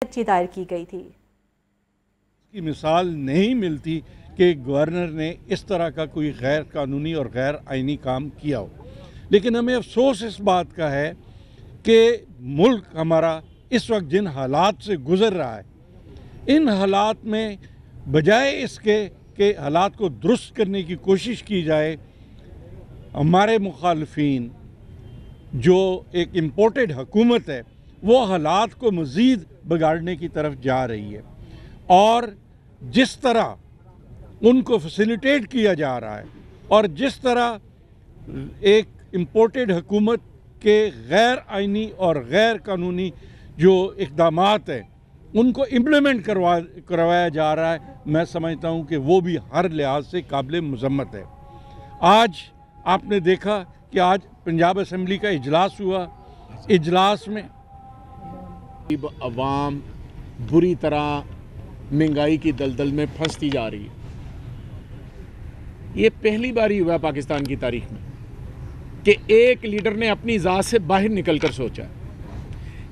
अच्छी दायर की गई थी। की मिसाल नहीं मिलती कि गवर्नर ने इस तरह का कोई गैर कानूनी और गैर आइनी काम किया हो। लेकिन हमें अफसोस इस बात का है कि मुल्क हमारा इस वक्त जिन हालात से गुज़र रहा है, इन हालात में बजाय इसके कि हालात को दुरुस्त करने की कोशिश की जाए, हमारे मुखालफीन जो एक इम्पोर्टेड हुकूमत है वो हालात को मज़ीद बिगाड़ने की तरफ जा रही है। और जिस तरह उनको फैसिलिटेट किया जा रहा है और जिस तरह एक इम्पोर्टेड हुकूमत के गैर आइनी और गैर कानूनी जो इक़दामात हैं उनको इम्प्लीमेंट करवाया जा रहा है, मैं समझता हूँ कि वो भी हर लिहाज से काबिल मज़म्मत है। आज आपने देखा कि आज पंजाब असम्बली का इजलास हुआ। इजलास में अवाम बुरी तरह महंगाई की दलदल में फंसती जा रही है। ये पहली बार ही हुआ है पाकिस्तान की तारीख में कि एक लीडर ने अपनी ज़ात से बाहर निकलकर सोचा है।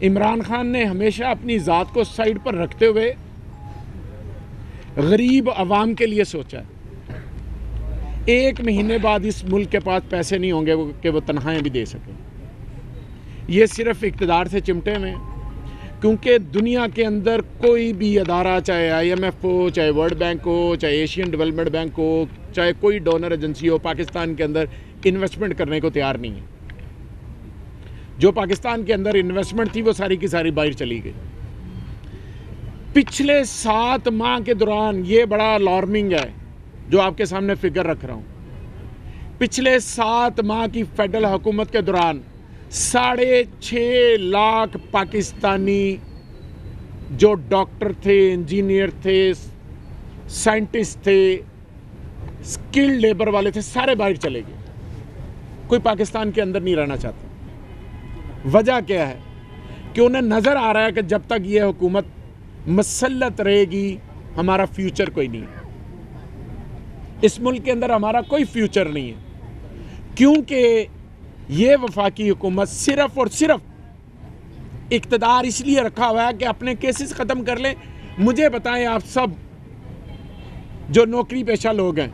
इमरान खान ने हमेशा अपनी ज़ात को साइड पर रखते हुए गरीब अवाम के लिए सोचा है। एक महीने बाद इस मुल्क के पास पैसे नहीं होंगे कि वो तनख्वाहें भी दे सकें। ये सिर्फ इक़्तिदार से चिमटे में, क्योंकि दुनिया के अंदर कोई भी अदारा, चाहे IMF हो, चाहे वर्ल्ड बैंक हो, चाहे एशियन डेवलपमेंट बैंक हो, चाहे कोई डोनर एजेंसी हो, पाकिस्तान के अंदर इन्वेस्टमेंट करने को तैयार नहीं है। जो पाकिस्तान के अंदर इन्वेस्टमेंट थी वो सारी की सारी बाहर चली गई। पिछले 7 माह के दौरान, ये बड़ा अलार्मिंग है जो आपके सामने फिगर रख रहा हूँ, पिछले 7 माह की फेडरल हुकूमत के दौरान 6.5 लाख पाकिस्तानी जो डॉक्टर थे, इंजीनियर थे, साइंटिस्ट थे, स्किल्ड लेबर वाले थे, सारे बाहर चले गए। कोई पाकिस्तान के अंदर नहीं रहना चाहता। वजह क्या है कि उन्हें नज़र आ रहा है कि जब तक ये हुकूमत मसल्लत रहेगी हमारा फ्यूचर कोई नहीं है। इस मुल्क के अंदर हमारा कोई फ्यूचर नहीं है, क्योंकि ये वफाकी हुकूमत सिर्फ और सिर्फ इक़्तिदार इसलिए रखा हुआ है कि अपने केसेस ख़त्म कर लें। मुझे बताएं आप सब जो नौकरी पेशा लोग हैं,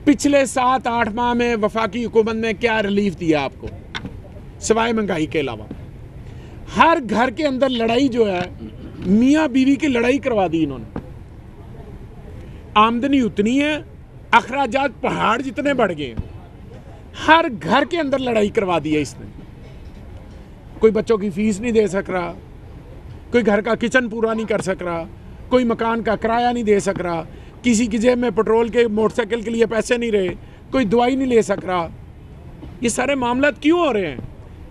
पिछले 7-8 माह में वफाकी हुकूमत ने क्या रिलीफ दिया आपको सिवाय महंगाई के अलावा? हर घर के अंदर लड़ाई जो है, मियाँ बीवी की लड़ाई करवा दी इन्होंने। आमदनी उतनी है, अखराजात पहाड़ जितने बढ़ गए हैं। हर घर के अंदर लड़ाई करवा दी है इसने। कोई बच्चों की फीस नहीं दे सक रहा, कोई घर का किचन पूरा नहीं कर सक रहा, कोई मकान का किराया नहीं दे सक रहा, किसी की जेब में पेट्रोल के मोटरसाइकिल के लिए पैसे नहीं रहे, कोई दवाई नहीं ले सक रहा। ये सारे मामला क्यों हो रहे हैं?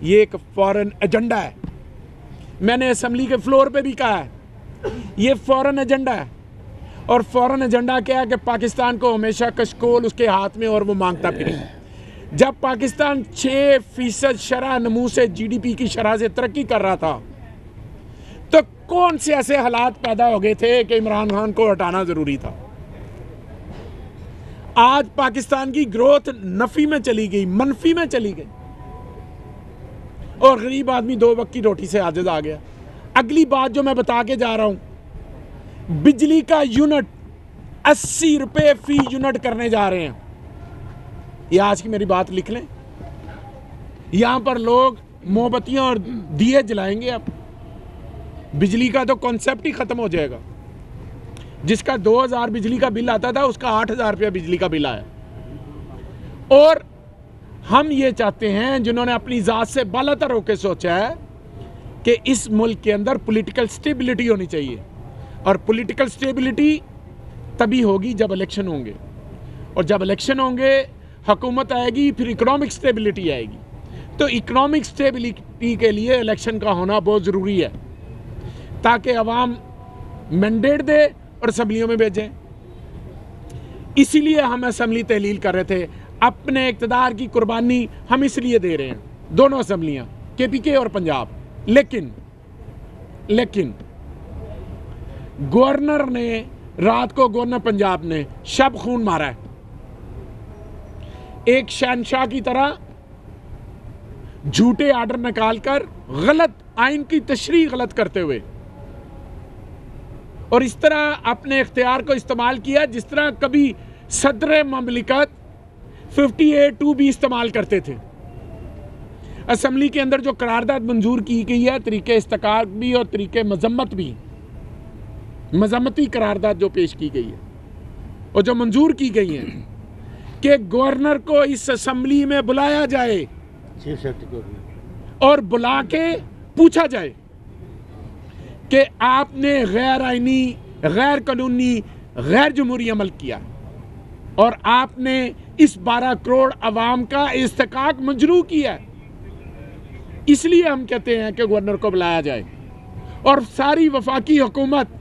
ये एक फॉरेन एजेंडा है। मैंने असेंबली के फ्लोर पे भी कहा है, ये फॉरेन एजेंडा है। और फॉरेन एजेंडा क्या है कि पाकिस्तान को हमेशा कशकोल उसके हाथ में और वो मांगता फिरे। जब पाकिस्तान 6% शरह नमू से GDP की शरह से तरक्की कर रहा था, तो कौन से ऐसे हालात पैदा हो गए थे कि इमरान खान को हटाना जरूरी था? आज पाकिस्तान की ग्रोथ नफी में चली गई, मनफी में चली गई, और गरीब आदमी 2 वक्त की रोटी से आजिज आ गया। अगली बात जो मैं बता के जा रहा हूं, बिजली का यूनिट 80 रुपए फी यूनिट करने जा रहे हैं। ये आज की मेरी बात लिख लें। यहां पर लोग मोमबत्तियां और दिए जलाएंगे। अब बिजली का तो कॉन्सेप्ट ही खत्म हो जाएगा। जिसका 2000 बिजली का बिल आता था, उसका 8000 रुपया बिजली का बिल आया। और हम ये चाहते हैं, जिन्होंने अपनी जात से बालातर होकर सोचा है, कि इस मुल्क के अंदर पॉलिटिकल स्टेबिलिटी होनी चाहिए। और पॉलिटिकल स्टेबिलिटी तभी होगी जब इलेक्शन होंगे, और जब इलेक्शन होंगे हुकूमत आएगी, फिर इकोनॉमिक स्टेबिलिटी आएगी। तो इकोनॉमिक स्टेबिलिटी के लिए इलेक्शन का होना बहुत ज़रूरी है, ताकि अवाम मैंडेट दे और असम्बलियों में भेजें। इसीलिए हम असम्बली तहलील कर रहे थे। अपने इक़्तिदार की कुर्बानी हम इसलिए दे रहे हैं, दोनों असम्बलियाँ, KPK और पंजाब। लेकिन गवर्नर ने रात को, गवर्नर पंजाब ने शब खून मारा है। एक शहनशाह की तरह झूठे आर्डर निकालकर गलत आइन की तशरीह गलत करते हुए और इस तरह अपने इख्तियार को इस्तेमाल किया जिस तरह कभी सदर ममलिकत 58(2) भी इस्तेमाल करते थे। असम्बली के अंदर जो करारदाद मंजूर की गई है, तरीके इस्तकाक भी और तरीके मजम्मत भी, मजम्मती करारदाद जो पेश की गई है और जो मंजूर की गई है कि गवर्नर को इस असम्बली में बुलाया जाए, चीफ सेक्रेटरी को, और बुला के पूछा जाए कि आपने गैर आईनी, गैर कानूनी, गैर जमहूरी अमल किया और आपने इस 12 करोड़ अवाम का इस्तकाक मंजूर किया। इसलिए हम कहते हैं कि गवर्नर को बुलाया जाए और सारी वफाकी हुकूमत